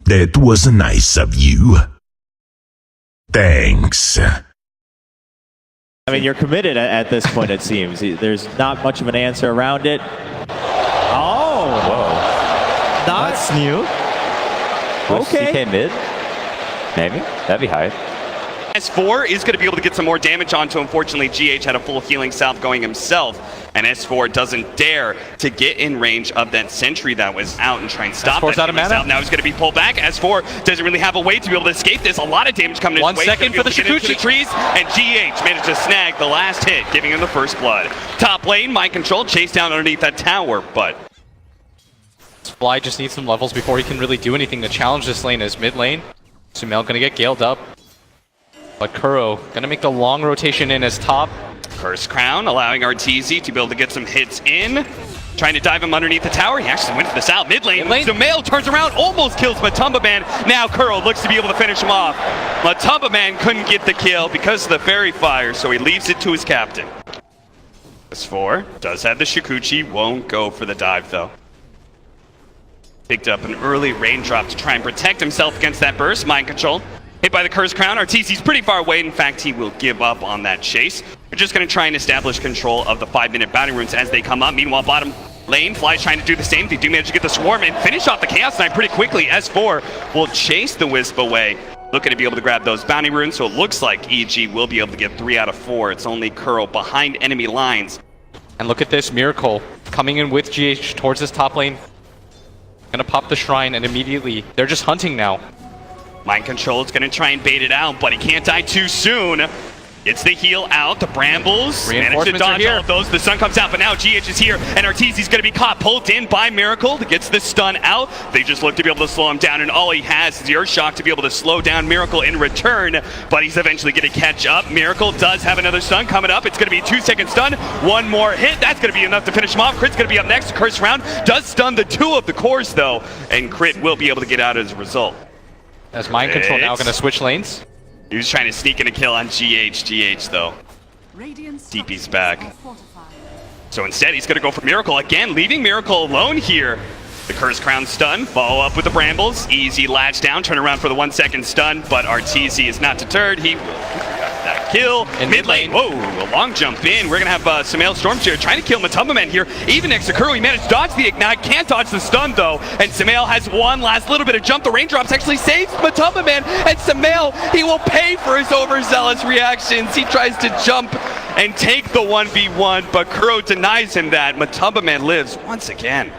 That was nice of you. Thanks. I mean, you're committed at this point, it seems. There's not much of an answer around it. Oh! Whoa. That's new. Okay. CK mid? Maybe? That'd be high. S4 is going to be able to get some more damage onto. Unfortunately, GH had a full healing salve going himself, and S4 doesn't dare to get in range of that sentry that was out and try and stop S4's that out of mana. Now he's going to be pulled back. S4 doesn't really have a way to be able to escape this. A lot of damage coming in. 1 second for the Shikuchi. Trees, and GH managed to snag the last hit, giving him the first blood. Top lane, mind control, chase down underneath that tower, but Fly just needs some levels before he can really do anything to challenge this lane as mid lane. Sumail gonna get galed up. But Kuro gonna make the long rotation in as top. Curse Crown allowing Arteezy to be able to get some hits in. Trying to dive him underneath the tower. He actually went for this out mid lane. Sumail turns around, almost kills Matumba Man. Now Kuro looks to be able to finish him off. Matumba Man couldn't get the kill because of the fairy fire, so he leaves it to his captain. S4 does have the Shikuchi, won't go for the dive though. Picked up an early raindrop to try and protect himself against that burst. Mind control. Hit by the Curse Crown. Arteezy's pretty far away. In fact, he will give up on that chase. We're just going to try and establish control of the 5-minute bounty runes as they come up. Meanwhile, bottom lane, Fly's trying to do the same. They do manage to get the swarm and finish off the Chaos Knight pretty quickly. S4 will chase the Wisp away. Looking to be able to grab those bounty runes, so it looks like EG will be able to get 3 out of 4. It's only Kuro behind enemy lines. And look at this, Miracle coming in with GH towards this top lane. Gonna pop the shrine and immediately, they're just hunting now. Mind control is going to try and bait it out, but he can't die too soon. Gets the heal out. The Brambles manage to dodge all of those. The sun comes out, but now GH is here, and Arteezy's going to be caught, pulled in by Miracle. Gets the stun out. They just look to be able to slow him down, and all he has is the Earth Shock to be able to slow down Miracle in return, but he's eventually going to catch up. Miracle does have another stun coming up. It's going to be a 2-second stun. One more hit. That's going to be enough to finish him off. Crit's going to be up next. Curse Round does stun the 2 of the cores, though, and Crit will be able to get out as a result. As Mind Control now gonna switch lanes. He was trying to sneak in a kill on GH though. DP's back. So instead he's gonna go for Miracle again, leaving Miracle alone here. The Curse Crown stun, follow up with the Brambles. Easy latch down, turn around for the 1-second stun, but Arteezy is not deterred. He that kill. In mid lane, whoa, a long jump in. We're gonna have Sumail Stormshare trying to kill Matumba Man here. Even next to Kuro, he managed to dodge the ignite, can't dodge the stun though. And Sumail has one last little bit of jump. The raindrops actually saves Matumba Man. And Sumail, he will pay for his overzealous reactions. He tries to jump and take the 1v1, but Kuro denies him that. Matumba Man lives once again.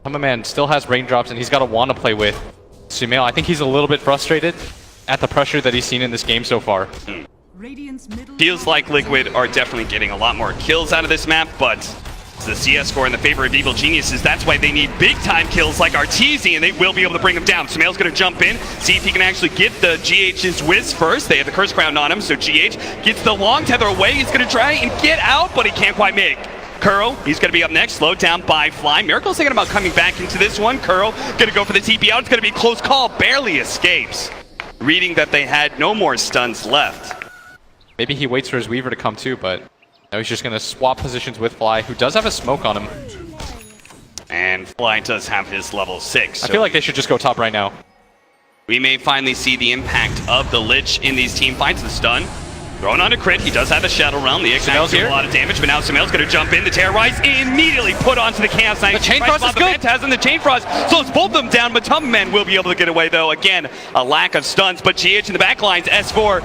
Matumba Man still has raindrops and he's got a wand to play with. Sumail, I think he's a little bit frustrated at the pressure that he's seen in this game so far. Feels like Liquid are definitely getting a lot more kills out of this map, but it's the CS score in the favor of Evil Geniuses. That's why they need big-time kills like Arteezy, and they will be able to bring him down. Sumail's going to jump in, see if he can actually get the GH's Wisp first. They have the Curse Crown on him, so GH gets the long tether away. He's going to try and get out, but he can't quite make. Kuro, he's going to be up next, slowed down by Fly. Miracle's thinking about coming back into this one. Kuro going to go for the TP out. It's going to be a close call, barely escapes. Reading that they had no more stuns left. Maybe he waits for his Weaver to come too, but now he's just going to swap positions with Fly, who does have a smoke on him. And Fly does have his level 6. So I feel like they should just go top right now. we may finally see the impact of the Lich in these team fights. The stun thrown on a Crit. He does have the Shadow Realm. The Ignite's doing a lot of damage, but now Sumail's going to jump in. The Terrorize immediately put onto the Chaos Knight. The Chain Frost is good. Phantasm, the Chain Frost slows both of them down. Matumba Man will be able to get away, though. Again, a lack of stuns, but GH in the back lines, S4,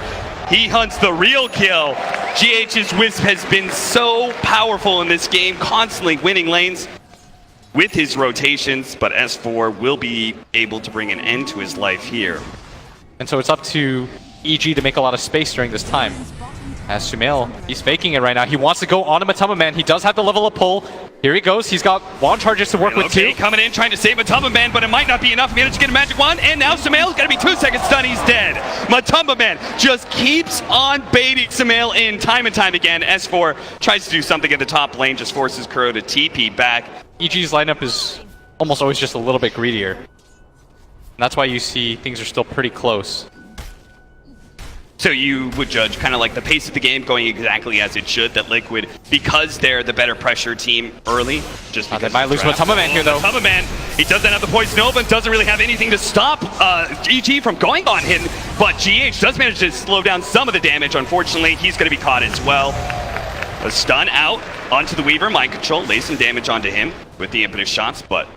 he hunts the real kill. GH's Wisp has been so powerful in this game, constantly winning lanes with his rotations, but S4 will be able to bring an end to his life here. And so it's up to EG to make a lot of space during this time. As Sumail, he's faking it right now. He wants to go on to Matumba Man. He does have the level of pull. Here he goes. He's got wand charges to work with too. Coming in, trying to save Matumba Man, but it might not be enough. He managed to get a magic wand, and now Sumail's going to be 2 seconds stun. He's dead. Matumba Man just keeps on baiting Sumail in time and time again. S4 tries to do something at the top lane, just forces Kuro to TP back. EG's lineup is almost always just a little bit greedier. And that's why you see things are still pretty close. So you would judge kind of like the pace of the game going exactly as it should, that Liquid, because they're the better pressure team early, just because They might lose Matamba Man here, though. Matamba Man, he doesn't have the Poison Nova and doesn't really have anything to stop EG from going on him, but GH does manage to slow down some of the damage. Unfortunately, he's going to be caught as well. A stun out onto the Weaver, mind control, lays some damage onto him with the impetus shots, but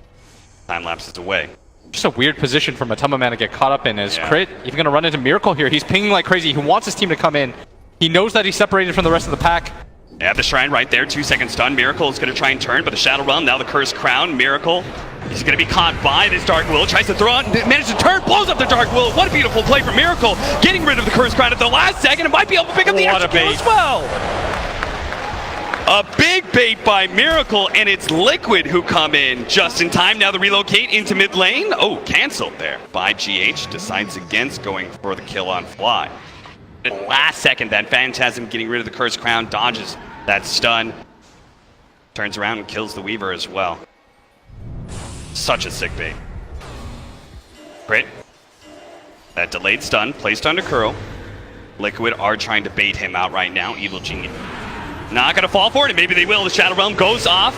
time lapses away. Just a weird position for Matamba Man to get caught up in as Crit even going to run into Miracle here. He's pinging like crazy. He wants his team to come in. He knows that he's separated from the rest of the pack. Yeah, the Shrine right there, 2-second stun. Miracle is going to try and turn, but the Shadow Realm, now the Cursed Crown. Miracle, he's going to be caught by this Dark Will. Tries to throw it, manages to turn, blows up the Dark Will. What a beautiful play from Miracle. Getting rid of the Cursed Crown at the last second, and might be able to pick up the extra kill as well. A big bait by Miracle, and it's Liquid who come in just in time. Now the relocate into mid lane. Oh, canceled there by GH. Decides against going for the kill on Fly. At the last second, that Phantasm getting rid of the Cursed Crown, dodges that stun. Turns around and kills the Weaver as well. Such a sick bait. Crit. That delayed stun placed under Kuro. Liquid are trying to bait him out right now. Evil Genius not going to fall for it, and maybe they will. The Shadow Realm goes off.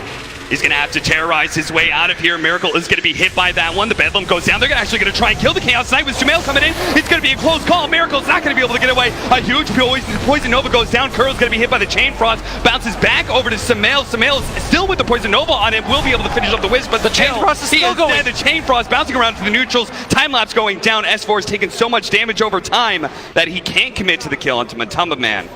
He's going to have to terrorize his way out of here. Miracle is going to be hit by that one. The Bedlam goes down. They're actually going to try and kill the Chaos Knight with Sumail coming in. It's going to be a close call. Miracle's not going to be able to get away. A huge Poison Nova goes down. Kuro's going to be hit by the Chain Frost. Bounces back over to Sumail. Sumail is still with the Poison Nova on him. Will be able to finish up the Wisp, but the Chain Frost is still going. The Chain Frost bouncing around to the neutrals. Time lapse going down. S4 has taken so much damage over time that he can't commit to the kill onto Matamba Man.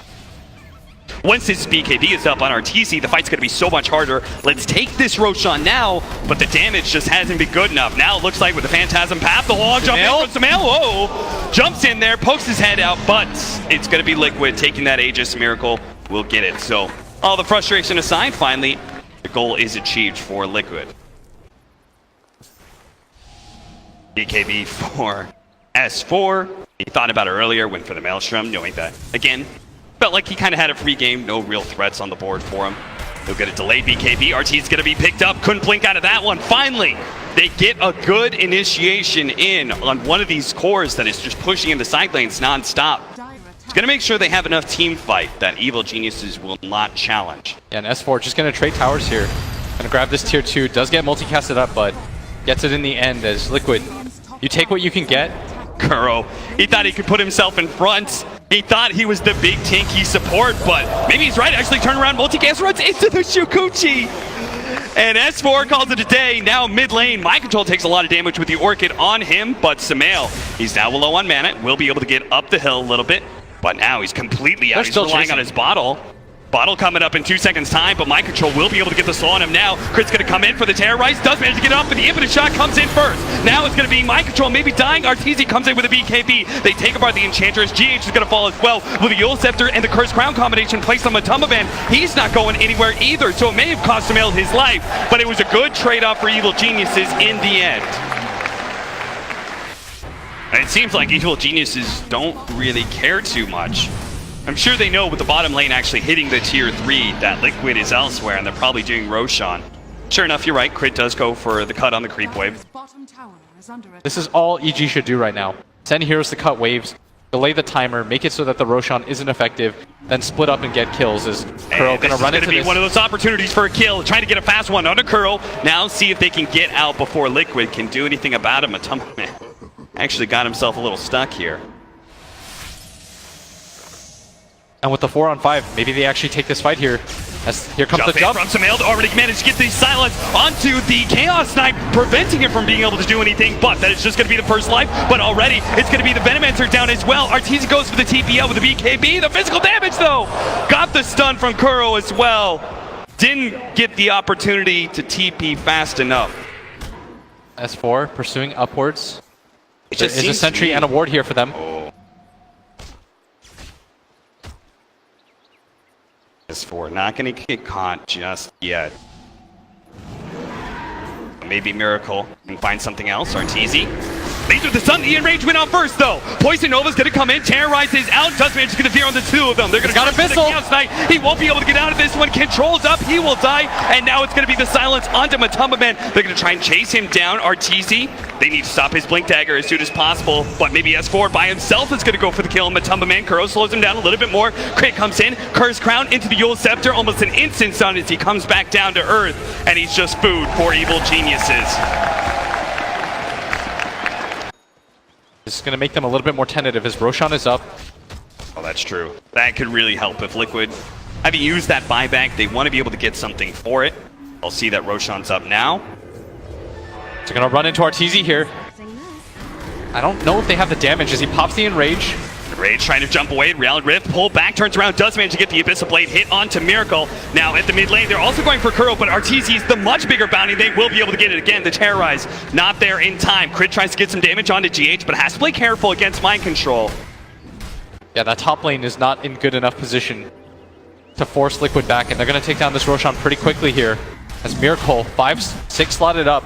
Once his BKB is up on RTZ, the fight's going to be so much harder. Let's take this Roshan now, but the damage just hasn't been good enough. Now it looks like with the Phantasm Path, the long jump in from Sumail. Whoa! Jumps in there, pokes his head out, but it's going to be Liquid taking that Aegis. Miracle will get it. So all the frustration aside, finally, the goal is achieved for Liquid. BKB for S4. He thought about it earlier, went for the Maelstrom, knowing that, again, felt like he kind of had a free game, no real threats on the board for him. He'll get a delayed BKB. RT's going to be picked up. Couldn't blink out of that one. Finally, they get a good initiation in on one of these cores that is just pushing in the side lanes non-stop. It's going to make sure they have enough team fight that Evil Geniuses will not challenge. Yeah, and S4 just going to trade towers here. Going to grab this tier 2. Does get multicasted up, but gets it in the end as Liquid. You take what you can get. Kuro, he thought he could put himself in front. He thought he was the big tanky support, but maybe he's right. Actually turn around, multicast runs into the Shukuchi. And S4 calls it a day. Now mid lane, Mind Control takes a lot of damage with the Orchid on him, but Sumail, he's now low on mana, will be able to get up the hill a little bit, but now he's completely out. He's relying on his bottle. Bottle coming up in 2 seconds time, but Mind Control will be able to get the slow on him now. Crit's going to come in for the terrorize, does manage to get up, but the infinite shot comes in first. Now it's going to be Mind Control maybe dying. RTZ comes in with a BKB. They take apart the Enchantress. GH is going to fall as well with the Yule Scepter and the Cursed Crown combination placed on Matamba Man. He's not going anywhere either, so it may have cost Sumail his life, but it was a good trade-off for Evil Geniuses in the end. And it seems like Evil Geniuses don't really care too much. I'm sure they know with the bottom lane actually hitting the tier 3 that Liquid is elsewhere, and they're probably doing Roshan. Sure enough, you're right, Crit does go for the cut on the creep wave. This is all EG should do right now. Send heroes to cut waves, delay the timer, make it so that the Roshan isn't effective, then split up and get kills. Is Kuro going to run into this? One of those opportunities for a kill, trying to get a fast one under Kuro. Now see if they can get out before Liquid can do anything about him. Matamba Man actually got himself a little stuck here. And with the 4-on-5, maybe they actually take this fight here. As here comes the jump. From Sumail, already managed to get the silence onto the Chaos Knight, preventing him from being able to do anything, but that is just going to be the first life. But already, it's going to be the Venomancer down as well. Arteezy goes for the TPL with the BKB. The physical damage, though, got the stun from Kuro as well. Didn't get the opportunity to TP fast enough. S4 pursuing upwards. There is a sentry and a ward here for them. S4 not going to get caught just yet. Maybe Miracle can find something else. Arteezy Leads with the Sun. The Enrage went out first, though. Poison Nova's going to come in. Terrorizes out. Does manage to get a fear on the two of them. They're going to got a the missile. Chaos Knight. He won't be able to get out of this one. Controls up. He will die. And now it's going to be the silence onto Matumba Man. They're going to try and chase him down. RTZ. They need to stop his Blink Dagger as soon as possible. But maybe S4 by himself is going to go for the kill. Matumba Man. Kuro slows him down a little bit more. Crit comes in. Curse Crown into the Yule Scepter. Almost an instant stun as he comes back down to Earth. And he's just food for Evil Geniuses. This is going to make them a little bit more tentative as Roshan is up. Oh, that's true. That could really help if Liquid, having used that buyback, they want to be able to get something for it. I'll see that Roshan's up now. They're going to run into Arteezy here. I don't know if they have the damage as he pops the Enrage. Rage trying to jump away. Reality Rift, pull back, turns around, does manage to get the Abyssal Blade hit onto Miracle. Now at the mid lane, they're also going for Kuro, but Arteezy's the much bigger bounty. They will be able to get it again. The Terrorize, not there in time. Crit tries to get some damage onto GH, but has to play careful against Mind Control. Yeah, that top lane is not in good enough position to force Liquid back, and they're going to take down this Roshan pretty quickly here. As Miracle, 5-6 slotted up.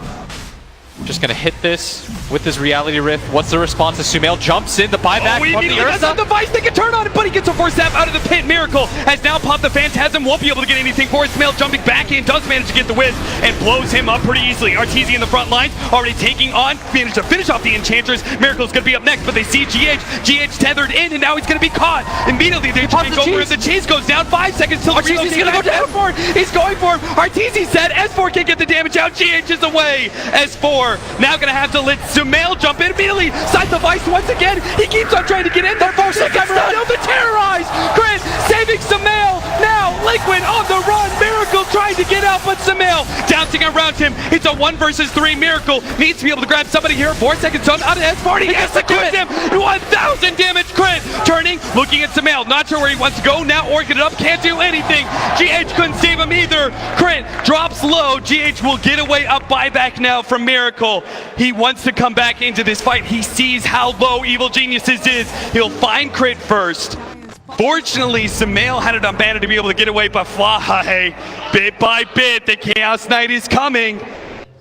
Just going to hit this with his Reality Rift. What's the response as Sumail jumps in, the buyback from the That's not Ursa? the device they can turn on it, but he gets a force tap out of the pit. Miracle has now popped the Phantasm, won't be able to get anything for it. Sumail jumping back in, does manage to get the whiz, and blows him up pretty easily. Arteezy in the front lines, already taking on, managed to finish off the Enchantress. Miracle's going to be up next, but they see GH. GH tethered in, and now he's going to be caught. Immediately, they try and go for it. The chase goes down, 5 seconds till Arteezy's going to go down. S4, he's going for him. Arteezy said S4 can't get the damage out. GH is away. S4 now going to have to let Sumail jump in immediately. Side device once again. He keeps on trying to get in there. 4 seconds down. The Terrorize. Crit saving Sumail. Now Liquid on the run. Miracle trying to get out, but Sumail bouncing around him. It's a 1 versus 3. Miracle needs to be able to grab somebody here. 4 seconds done out of S4. He gets the crit. 1,000 damage crit. Turning, looking at Sumail. Not sure where he wants to go now or get it up. Can't do anything. GH couldn't save him either. Crit drops low. GH will get away up buyback now from Miracle. He wants to come back into this fight. He sees how low Evil Geniuses is. He'll find Crit first. Fortunately, Sumail had it on banner to be able to get away, but Fly, bit by bit, the Chaos Knight is coming.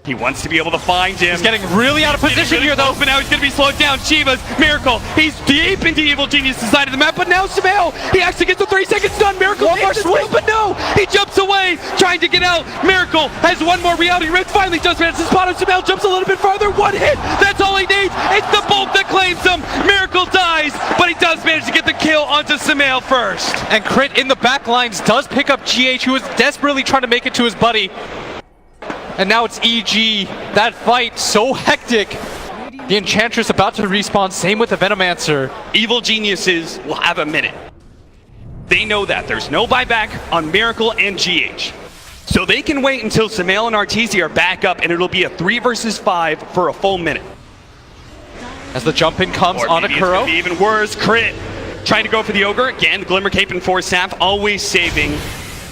He wants to be able to find him. He's getting really out of position here, though. But now he's going to be slowed down. Shiva's Miracle. He's deep into Evil Genius' side of the map, but now Sumail, he actually gets the 3 seconds done. Miracle One more swing. but no, he jumps away, trying to get out. Miracle has one more Reality Rift. Finally does manage to spot him. Sumail jumps a little bit farther. One hit. That's all he needs. It's the bolt that claims him. Miracle dies, but he does manage to get the kill onto Sumail first. And Crit in the back lines does pick up GH, who is desperately trying to make it to his buddy. And now it's EG. That fight so hectic. The Enchantress about to respawn. Same with the Venomancer. Evil Geniuses will have a minute. They know that. There's no buyback on Miracle and GH. So they can wait until Sumail and Arteezy are back up, and it'll be a 3 versus 5 for a full minute. As the jump in comes on a maybe it's Kuro. gonna be even worse. Crit trying to go for the Ogre. Again, the Glimmer Cape and Force Staff always saving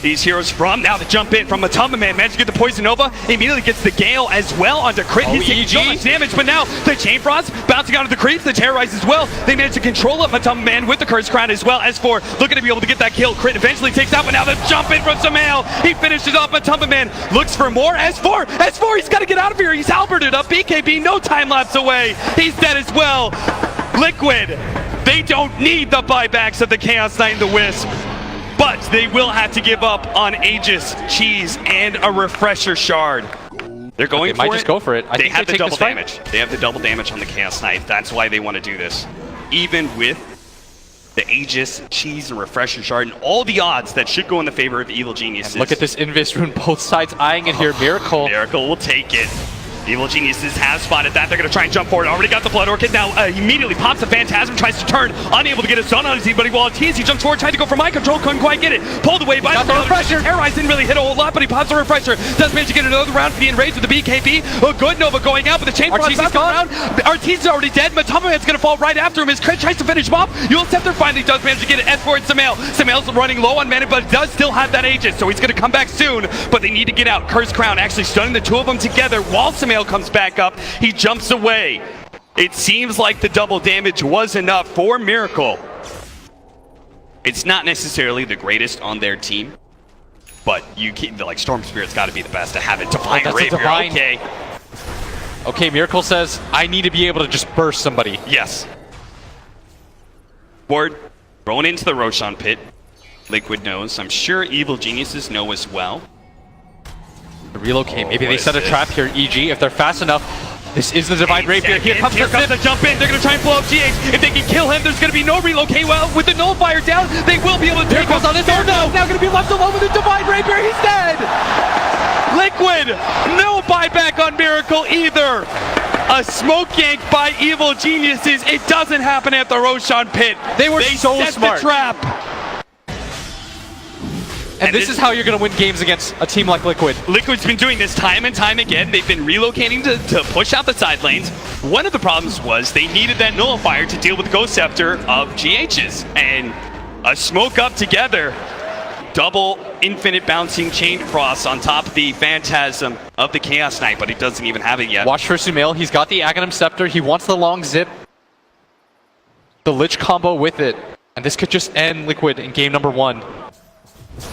these heroes from. Now the jump in from Matumba Man. Managed to get the Poison Nova. He immediately gets the Gale as well onto Crit. He's taking so much damage, but now the Chain Frost bouncing out of the creeps. The Terrorize as well. They managed to control up Matumba Man with the Curse Crown as well. S4 looking to be able to get that kill. Crit eventually takes out, but now the jump in from Sumail. He finishes off Matumba Man. Looks for more. S4, he's got to get out of here. He's halberded up. BKB, no time lapse away. He's dead as well. Liquid, they don't need the buybacks of the Chaos Knight and the Wisp. But they will have to give up on Aegis, Cheese, and a Refresher Shard. They're going for it. They might just go for it. They have the double damage. They have the double damage on the Chaos Knight. That's why they want to do this. Even with the Aegis, Cheese, and Refresher Shard, and all the odds that should go in the favor of Evil Geniuses. And look at this Invis rune, both sides eyeing it here. Miracle. Miracle will take it. Evil Geniuses have spotted that. They're going to try and jump forward. Already got the Blood Orchid. Now immediately pops the Phantasm, tries to turn, unable to get a stun on his team, but he jumps forward, tried to go for Mind Control, couldn't quite get it. Pulled away by the Refresher. Terrorize didn't really hit a whole lot, but he pops the Refresher. Does manage to get another round for the Enrage with the BKB. A good Nova going out, but the Chain Frost back around. Arteezy's already dead. Matumba Man's going to fall right after him. His Crit tries to finish him off. Yule Scepter finally does manage to get it. S4 and Sumail. Sumail's running low on mana, but does still have that Aegis, so he's going to come back soon, but they need to get out. Curse Crown actually stunning the two of them together while Sumail comes back up. He jumps away. It seems like the double damage was enough for Miracle. It's not necessarily the greatest on their team, but you keep like Storm Spirit's got to be the best to have it. Divine Rapier, okay. Okay, Miracle says, I need to be able to just burst somebody. Yes. Ward thrown into the Roshan pit. Liquid knows. I'm sure Evil Geniuses know as well. Relocate. Maybe they what set a is trap here, EG. If they're fast enough, this is the Divine Rapier. Here comes the jump in. They're going to try and blow up GH. If they can kill him, there's going to be no relocate. Well, with the nullifier down, they will be able to take him. On this now going to be left alone with the Divine Rapier. He's dead. Liquid, no buyback on Miracle either. A smoke yank by Evil Geniuses. It doesn't happen at the Roshan pit. They so set smart. The trap. And this is how you're going to win games against a team like Liquid. Liquid's been doing this time and time again. They've been relocating to push out the side lanes. One of the problems was they needed that nullifier to deal with Ghost Scepter of GH's. And a smoke up together. Double infinite bouncing chain cross on top of the Phantasm of the Chaos Knight, but he doesn't even have it yet. Watch for Sumail. He's got the Aghanim Scepter. He wants the long zip. The Lich combo with it. And this could just end Liquid in game number 1.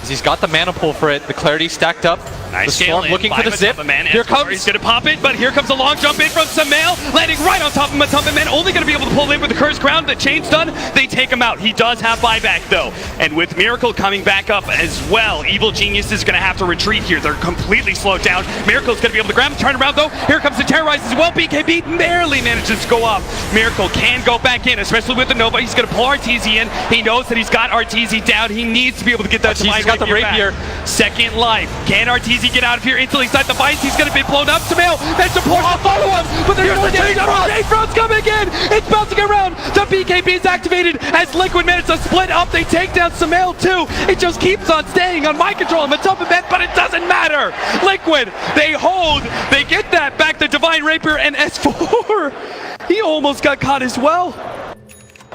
He's got the mana pool for it. The Clarity stacked up. Nice the Storm looking for the zip. Here comes. He's going to pop it, but here comes a long jump in from Sumail, landing right on top of Matumba Man. Only going to be able to pull in with the Curse Crown. The chain's done. They take him out. He does have buyback, though. And with Miracle coming back up as well, Evil Genius is going to have to retreat here. They're completely slowed down. Miracle's going to be able to grab him, turn around, though. Here comes the Terrorize as well. BKB barely manages to go up. Miracle can go back in, especially with the Nova. He's going to pull RTZ in. He knows that he's got RTZ down. He needs to be able to get that He's got the Rapier. Second life. Can RTZ get out of here? Instantly inside the vice. He's going to be blown up. Sumail managed to pull off follow him, but there's no damage. J-Front's coming in. It's bouncing around. The BKB is activated as Liquid managed to split up. They take down Sumail too. It just keeps on staying on mind control and Matumba event, but it doesn't matter. Liquid, they hold. They get that back to Divine Rapier and S4. He almost got caught as well.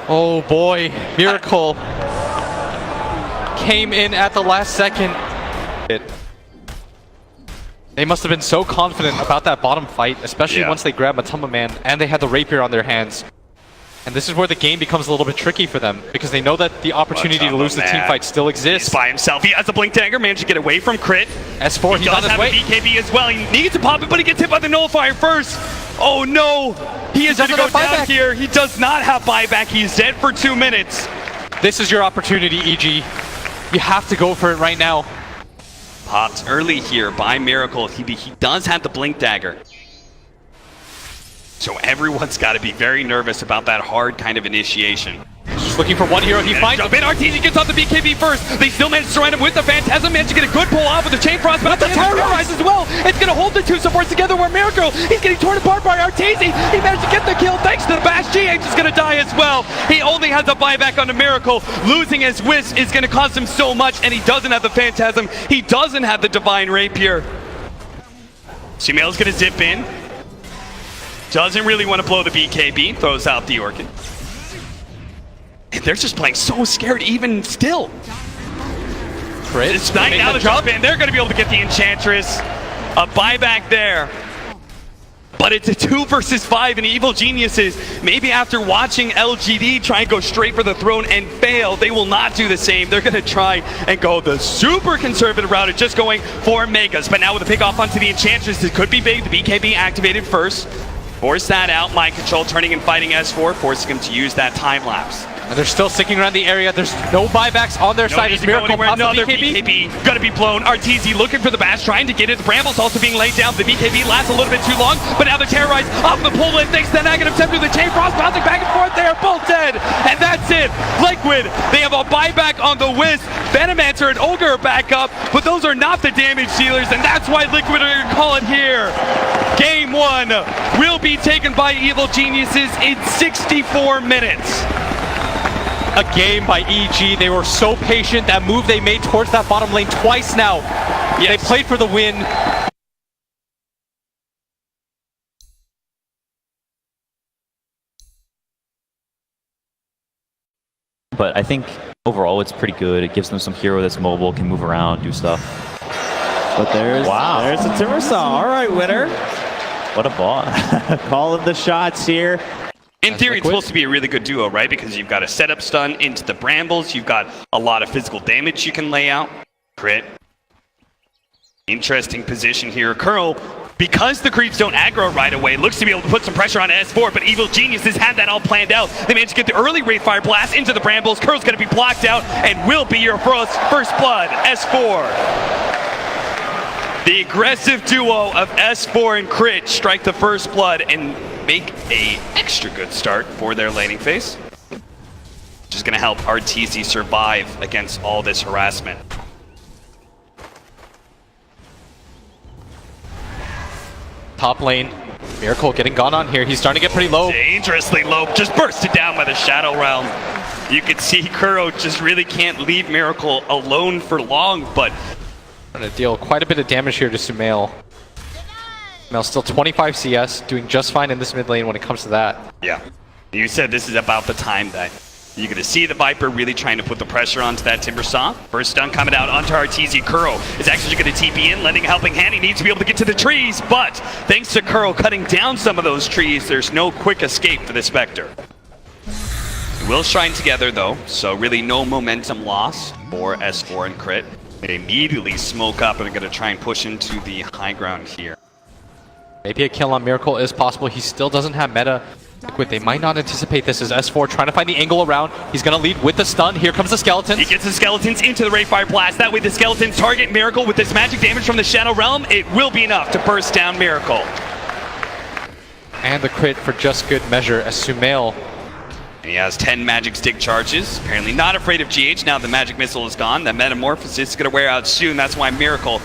Oh boy, Miracle came in at the last second. They must have been so confident about that bottom fight, especially once they grabbed Matumba Man and they had the Rapier on their hands. And this is where the game becomes a little bit tricky for them, because they know that the opportunity to lose the team fight still exists. He's by himself. He has a Blink Dagger, managed to get away from Crit. S4, he does have a BKB as well. He needs to pop it, but he gets hit by the Nullifier first. Oh no! He is going to go down here. He does not have buyback. He's dead for 2 minutes. This is your opportunity, EG. You have to go for it right now. Popped early here by Miracle. He does have the Blink Dagger. So everyone's got to be very nervous about that hard kind of initiation. Just looking for one hero. He finds jump in. RTZ gets off the BKB first. They still manage to surround him with the Phantasm. Managed to get a good pull off with the Chain Frost, but the Terrorize as well. It's going to hold the two supports together where Miracle, he's getting torn apart by RTZ. He managed to get the kill thanks to the bash. GH is going to die as well. He only has a buyback on the Miracle. Losing his Whisk is going to cost him so much, and he doesn't have the Phantasm. He doesn't have the Divine Rapier. Sumail's going to zip in. Doesn't really want to blow the BKB. Throws out the Orchid. And they're just playing so scared even still. It's night now to jump in. They're going to be able to get the Enchantress. A buyback there. But it's a 2 versus 5 in Evil Geniuses. Maybe after watching LGD try and go straight for the throne and fail, they will not do the same. They're going to try and go the super conservative route of just going for Megas. But now with a pick off onto the Enchantress, it could be big. The BKB activated first. Force that out. Mind control turning and fighting S4, forcing him to use that time lapse. And they're still sticking around the area. There's no buybacks on their side. As Miracle pops another BKB. Gonna be blown. RTZ looking for the bash, trying to get it. The Brambles also being laid down. The BKB lasts a little bit too long, but now the Terrorize off the pull in. Thanks to that negative step through the Chain Frost, bouncing back and forth. They are both dead. And that's it. Liquid, they have a buyback on the Wisp. Venomancer and Ogre are back up, but those are not the damage dealers, and that's why Liquid are gonna call it here. Game 1 will be taken by Evil Geniuses in 64 minutes. A game by EG. They were so patient. That move they made towards that bottom lane twice now. Yes. They played for the win. But I think overall it's pretty good. It gives them some hero that's mobile, can move around, do stuff. But there's a Timbersaw. All right, winner. What a ball. Calling the shots here. In theory, it's supposed to be a really good duo, right? Because you've got a setup stun into the Brambles. You've got a lot of physical damage you can lay out. Crit. Interesting position here. Curl because the creeps don't aggro right away, looks to be able to put some pressure on S4, but Evil Geniuses had that all planned out. They managed to get the early Wraith Fire Blast into the Brambles. Curl's going to be blocked out and will be your first blood, S4. The aggressive duo of S4 and Crit strike the first blood and make a extra good start for their laning phase. Which is going to help RTZ survive against all this harassment. Top lane, Miracle getting gone on here. He's starting to get pretty low. Dangerously low, just bursted down by the Shadow Realm. You can see Kuro just really can't leave Miracle alone for long, but trying to deal quite a bit of damage here to Sumail. Sumail still 25 CS, doing just fine in this mid lane when it comes to that. yeah, you said this is about the time that you're going to see the Viper really trying to put the pressure onto that Timbersaw. First stun coming out onto RTZ. Kuro is actually going to TP in, lending a helping hand. He needs to be able to get to the trees, but thanks to Kuro cutting down some of those trees, there's no quick escape for the Spectre. They will shine together though, so really no momentum loss for S4 and Crit. They immediately smoke up and are going to try and push into the high ground here. Maybe a kill on Miracle is possible. He still doesn't have meta. Liquid, they might not anticipate this as S4 trying to find the angle around. He's going to lead with the stun. Here comes the Skeletons. He gets the Skeletons into the Wraith Fire Blast. That way the Skeletons target Miracle with this magic damage from the Shadow Realm. It will be enough to burst down Miracle. And the crit for just good measure as Sumail. He has 10 magic stick charges. Apparently not afraid of GH now the magic missile is gone. That metamorphosis is going to wear out soon. That's why Miracle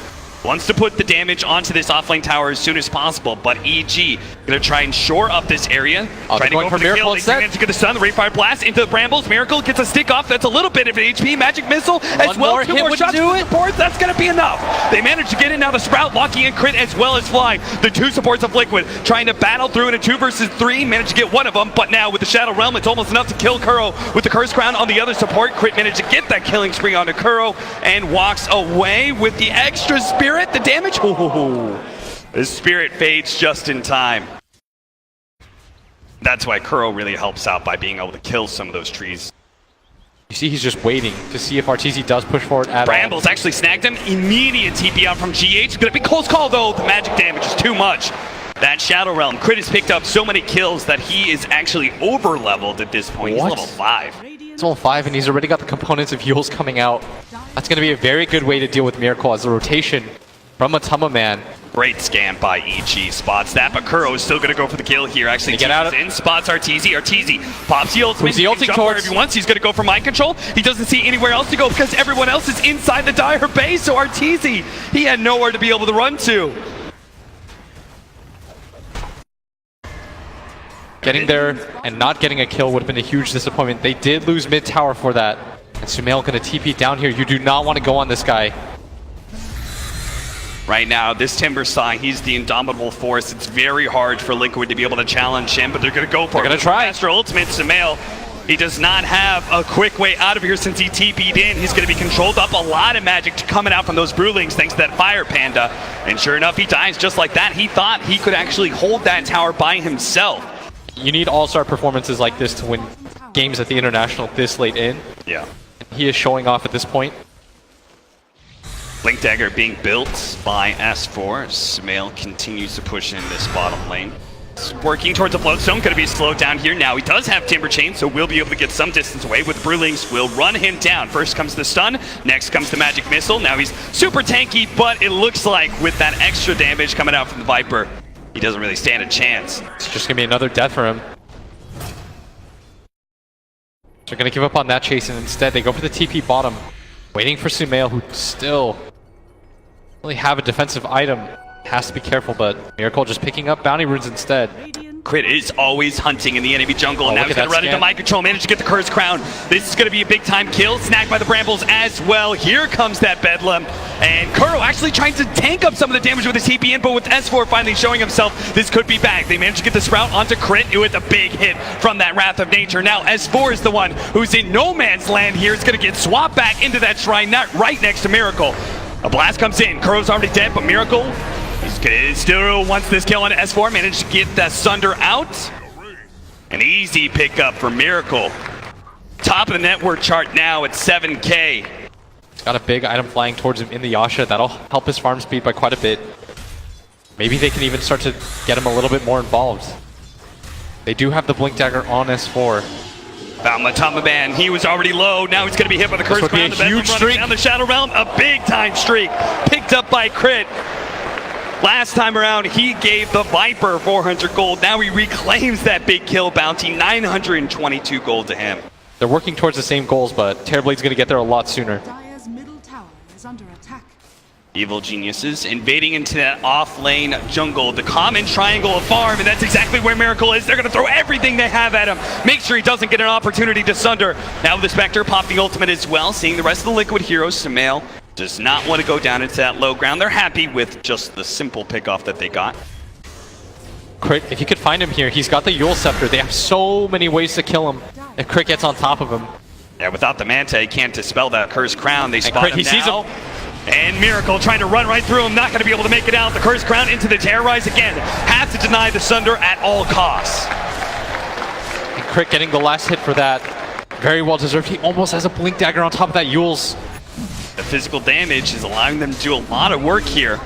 wants to put the damage onto this offlane tower as soon as possible, but EG gonna try and shore up this area. Trying to go for the Miracle kill. instead. They get the stun, the Wraith Fire Blast into the Brambles. Miracle gets a stick off. That's a little bit of an HP. Magic Missile as One well. more Two hit more would shots do from it. support. That's gonna be enough. They managed to get in now. The Sprout locking in Crit as well as Flying. The two supports of Liquid trying to battle through in a 2 versus 3. Managed to get one of them, but now with the Shadow Realm, it's almost enough to kill Kuro. With the Curse Crown on the other support, Crit managed to get that killing spree onto Kuro and walks away with the extra spirit. The damage. Ooh. The spirit fades just in time. That's why Kuro really helps out by being able to kill some of those trees. You see he's just waiting to see if RTZ does push forward at Brambles all. actually snagged him. Immediate TP out from GH. Gonna be close call though. The magic damage is too much. That Shadow Realm. Crit has picked up so many kills that he is actually over leveled at this point. What? He's level 5. He's level 5 and he's already got the components of heals coming out. That's going to be a very good way to deal with Miracle as the rotation from Matama Man. Great scan by EG. Spots that, but Kuro is still going to go for the kill here. Actually, Get out of in, spots RTZ. RTZ pops the ultimate. Who's the ulting jump towards? wherever he wants. He's going to go for mind control. He doesn't see anywhere else to go because everyone else is inside the Dire base. So RTZ, he had nowhere to be able to run to. Getting there and not getting a kill would have been a huge disappointment. They did lose mid tower for that. And Sumail going to TP down here. You do not want to go on this guy. Right now, this Timbersaw, he's the indomitable force. It's very hard for Liquid to be able to challenge him, but they're going to go for it. They're going to try. Master Ultimate, Sumail. He does not have a quick way out of here since he TP'd in. He's going to be controlled up. A lot of magic coming out from those Brewlings thanks to that Fire Panda. And sure enough, he dies just like that. He thought he could actually hold that tower by himself. You need all-star performances like this to win games at the International this late in. Yeah. He is showing off at this point. Blink Dagger being built by S4. Sumail continues to push in this bottom lane. He's working towards a float zone, going to be slowed down here. Now he does have Timber Chain, so we'll be able to get some distance away with Brewlings. Will run him down. First comes the stun, next comes the Magic Missile. Now he's super tanky, but it looks like with that extra damage coming out from the Viper, he doesn't really stand a chance. It's just going to be another death for him. They're going to give up on that chase, and instead they go for the TP bottom. Waiting for Sumail, who still really have a defensive item. Has to be careful, but Miracle just picking up bounty runes instead. Crit is always hunting in the enemy jungle. Oh, Now look he's at going to that run into scan. mind control, manage to get the Curse Crown. This is going to be a big time kill. Snagged by the Brambles as well. Here comes that Bedlam. And Kuro actually trying to tank up some of the damage with his TP in, but with S4 finally showing himself, this could be back. They managed to get the Sprout onto Crit with a big hit from that Wrath of Nature. Now S4 is the one who's in no man's land here. It's going to get swapped back into that shrine, not right next to Miracle. A blast comes in. Kuro's already dead, but Miracle, he still wants this kill on S4. Managed to get that Sunder out. An easy pickup for Miracle. Top of the network chart now at 7K. He's got a big item flying towards him in the Yasha. That'll help his farm speed by quite a bit. Maybe they can even start to get him a little bit more involved. They do have the Blink Dagger on S4. Found Matumba Band. He was already low. Now he's going to be hit by the Curse would be Crown. a The Venom huge running streak. down the Shadow Realm. A big time streak. Picked up by Crit. Last time around, he gave the Viper 400 gold. Now he reclaims that big kill bounty. 922 gold to him. They're working towards the same goals, but Terrorblade's going to get there a lot sooner. Dire's middle tower is under attack. Evil Geniuses invading into that off-lane jungle, the common triangle of farm, and that's exactly where Miracle is. They're going to throw everything they have at him. Make sure he doesn't get an opportunity to Sunder. Now the Spectre popped the ultimate as well, seeing the rest of the Liquid heroes. Sumail does not want to go down into that low ground. They're happy with just the simple pickoff that they got. Crit, if you could find him here, he's got the Yule Scepter. They have so many ways to kill him if Crit gets on top of him. Yeah, without the Manta, he can't dispel that Cursed Crown. They spot Crit, him he sees now. him. And Miracle trying to run right through him, not going to be able to make it out. The Cursed Crown into the Terrorize again. Have to deny the Sunder at all costs. And Crit getting the last hit for that. Very well deserved. He almost has a Blink Dagger on top of that Yule's. The physical damage is allowing them to do a lot of work here.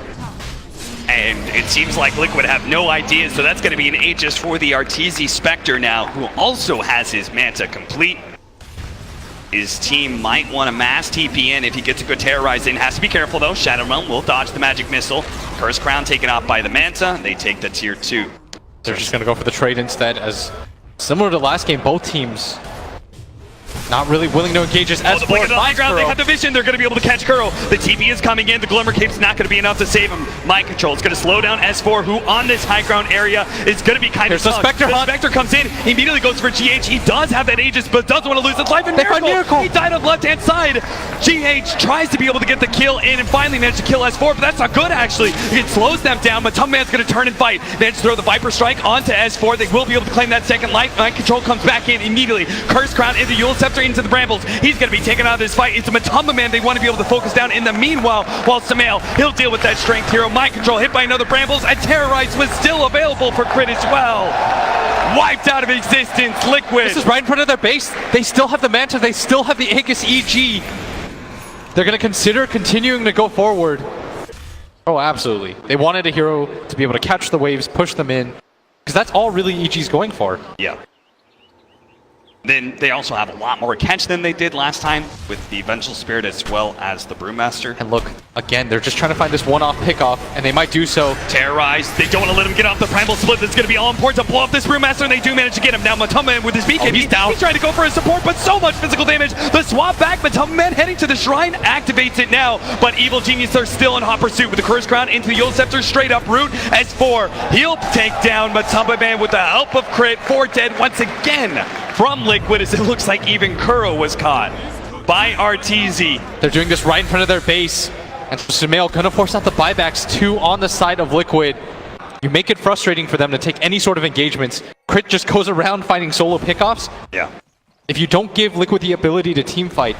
And it seems like Liquid have no idea, so that's going to be an Aegis for the Arteezy Spectre now, who also has his Manta complete. His team might want to mass TP in if he gets a good Terrorize in. Has to be careful though. Shadow Realm will dodge the Magic Missile. Curse Crown taken off by the Manta. They take the tier 2. They're just going to go for the trade instead, as similar to last game, both teams not really willing to engage as Oh, the blink of the high ground, they have the vision, they're going to be able to catch Kuro. The TP is coming in, the Glimmer Cape's not going to be enough to save him. Mind Control, it's going to slow down S4, who on this high ground area is going to be kind of There's the Spectre hunt. Spectre comes in, he immediately goes for GH. He does have that Aegis, but doesn't want to lose his life. And They find Miracle. He died on the left-hand side. GH tries to be able to get the kill in and finally managed to kill S4, but that's not good actually. It slows them down, but Man's going to turn and fight. Managed to throw the Viper Strike onto S4. They will be able to claim that second life. Mind Control comes back in immediately. Curse Crown into Yule Scepter into the Brambles. He's going to be taken out of this fight. It's a Matumba Man they want to be able to focus down. In the meanwhile, while Sumail, he'll deal with that Strength hero. Mind Control hit by another Brambles, and Terrorize was still available for Crit as well. Wiped out of existence, Liquid. This is right in front of their base. They still have the Manta, they still have the Aegis EG. They're going to consider continuing to go forward. Oh, absolutely. They wanted a hero to be able to catch the waves, push them in, because that's all really EG's going for. Yeah. Then they also have a lot more catch than they did last time with the Vengeful Spirit as well as the Brewmaster. And look, again, they're just trying to find this one-off pickoff, and they might do so. Terrorize. They don't want to let him get off the Primal Split. That's going to be all important to blow up this Brewmaster, and they do manage to get him. Now Matumba with his BKB. He's down. He's trying to go for his support, but so much physical damage. The swap back, Matumba Man heading to the Shrine, activates it now, but Evil Genius are still in hot pursuit with the Curse Crown into the Yule Scepter, straight up route. S4, he'll take down Matumba Man with the help of Crit. 4 dead once again from Liquid, as it looks like even Kuro was caught by Arteezy. They're doing this right in front of their base, and Sumail gonna force out the buybacks, 2 on the side of Liquid. You make it frustrating for them to take any sort of engagements. Crit just goes around finding solo pickoffs. Yeah. If you don't give Liquid the ability to team fight,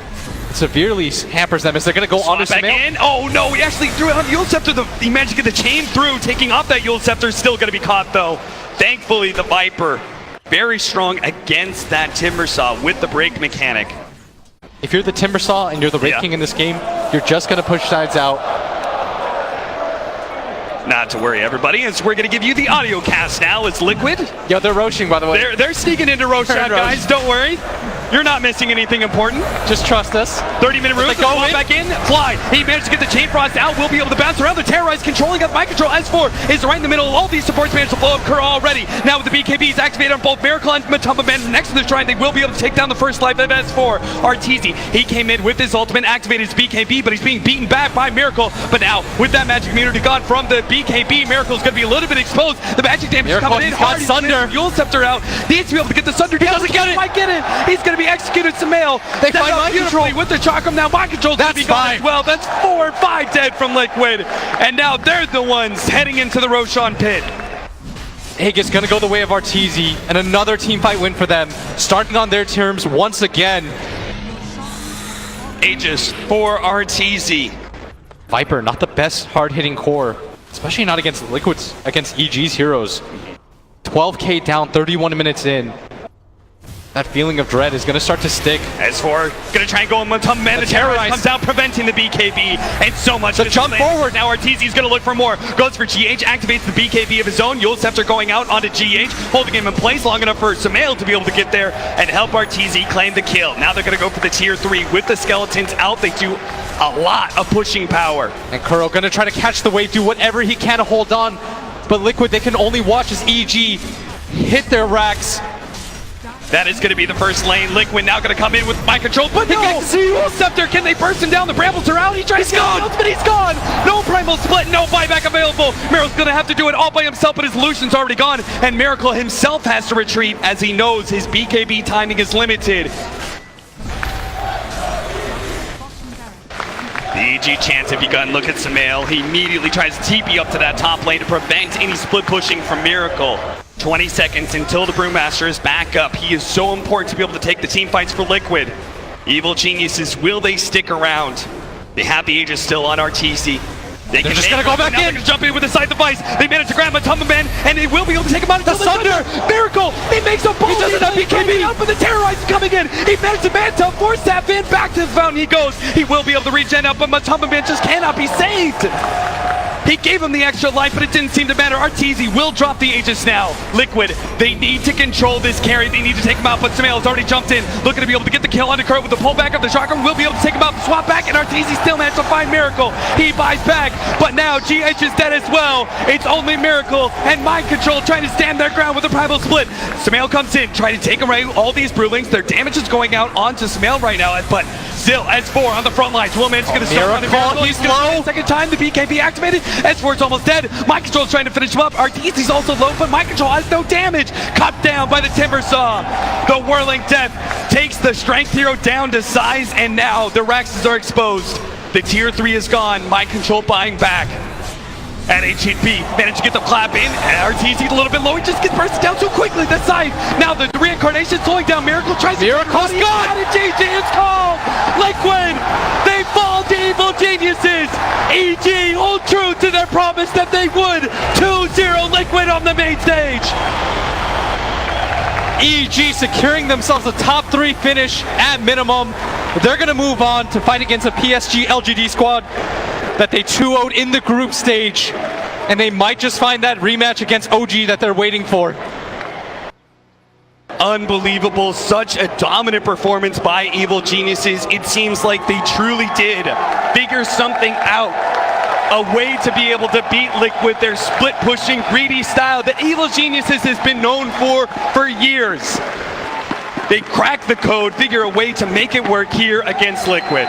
it severely hampers them as they're gonna go onto Back Sumail. in. Oh no, he actually threw it on Yule Scepter. He managed to get the chain through, taking off that Yule Scepter. Still gonna be caught though. Thankfully, the Viper very strong against that Timbersaw with the break mechanic. If you're the Timbersaw and you're the Wraith King in this game, you're just gonna push sides out. Not to worry, everybody, as we're going to give you the audio cast now. It's Liquid. Yo, they're roaching, by the way. They're sneaking into Roshan, Turn, Roche. guys. Don't worry. You're not missing anything important. Just trust us. 30-minute route. Go in. Back in. Fly. He managed to get the Chain Frost out. We'll be able to bounce around. The Terrorize controlling got Mind Control. S4 is right in the middle. All these supports managed to blow up Kuro already. Now with the BKBs activated on both Miracle and Matumba Man next to the Shrine, they will be able to take down the first life of S4. Arteezy, he came in with his ultimate, activated his BKB, but he's being beaten back by Miracle. But now, with that magic immunity gone from the BKB, Miracle is going to be a little bit exposed. The magic damage Miracle, coming in he's got hard. He's Sunder. getting Yule Scepter out. He needs to be able to get the Sunder down. doesn't get it. Might get it. He's going to be executed. Sumail. They Set find up Mind beautifully Control. with the Chakram. Now Mind Control's going to be gone fine. as well. That's 4 or 5 dead from Liquid. And now they're the ones heading into the Roshan pit. Aegis gonna go the way of Arteezy, and another team fight win for them, starting on their terms once again. Aegis for Arteezy. Viper, not the best hard-hitting core, especially not against against EG's heroes. 12k down, 31 minutes in. that feeling of dread is going to start to stick. S4 gonna try and go on Matumba Man. The terrorize comes out, preventing the BKB, and so much. The jump forward. Now RTZ's gonna look for more. Goes for GH, activates the BKB of his own. Yule Scepter going out onto GH, holding him in place long enough for Sumail to be able to get there and help RTZ claim the kill. Now they're gonna go for the tier 3 with the skeletons out. They do a lot of pushing power. And Kuro gonna try to catch the wave, do whatever he can to hold on. But Liquid, they can only watch as EG hit their racks. That is going to be the first lane. Liquid now going to come in with mind control, but no! Yule Scepter, can they burst him down? The Brambles are out. He tries to go, but he's gone. No Primal Split, no buyback available. Miracle's going to have to do it all by himself, but his Lucian's already gone, and Miracle himself has to retreat as he knows his BKB timing is limited. The EG chance have begun. Look at Sumail. He immediately tries to TP up to that top lane to prevent any split pushing from Miracle. 20 seconds until the Brewmaster is back up. He is so important to be able to take the team fights for Liquid. Evil Geniuses, will they stick around? They have the Aegis still on RTC. They're just gonna go back in. They're gonna jump in with the side device. They managed to grab Matumba Man, and they will be able to take him out until the Thunder. Miracle, he makes a ball. He doesn't have BKB up, but the Terrorize is coming in. He managed to Manta, force that in, back to the fountain he goes. He will be able to regen out, but Matumba Man just cannot be saved. He gave him the extra life, but it didn't seem to matter. RTZ will drop the Aegis now. Liquid, they need to control this carry. They need to take him out, but Sumail has already jumped in, looking to be able to get the kill on the Kurt with the pullback of the shotgun. Will be able to take him out, swap back, and RTZ still managed to find Miracle. He buys back, but now GH is dead as well. It's only Miracle and Mind Control trying to stand their ground with the Primal Split. Sumail comes in, trying to take away all these Brewlings. Their damage is going out onto Sumail right now, but still, S4 on the front lines. Willman's going to start running Miracle. He's low. Second time, the BKB activated. S4's almost dead. Mind Control's trying to finish him up. RTZ's also low, but Mind Control has no damage. Cut down by the Timber Saw. The Whirling Death takes the Strength Hero down to size, and now the Raxes are exposed. The tier 3 is gone. Mind Control buying back. And HHP managed to get the clap in. RTZ a little bit low. He just gets bursted down so quickly. That side. Now the reincarnation slowing down. Miracle tries to. Miracle's gone. And GG is called. Liquid. They fall to Evil Geniuses. EG hold true to their promise that they would. 2-0 Liquid on the main stage. EG securing themselves a top 3 finish at minimum. They're going to move on to fight against a PSG LGD squad that they 2-0'd in the group stage, and they might just find that rematch against OG that they're waiting for. Unbelievable, such a dominant performance by Evil Geniuses. It seems like they truly did figure something out, a way to be able to beat Liquid, their split pushing greedy style that Evil Geniuses has been known for years. They cracked the code, figure a way to make it work here against Liquid.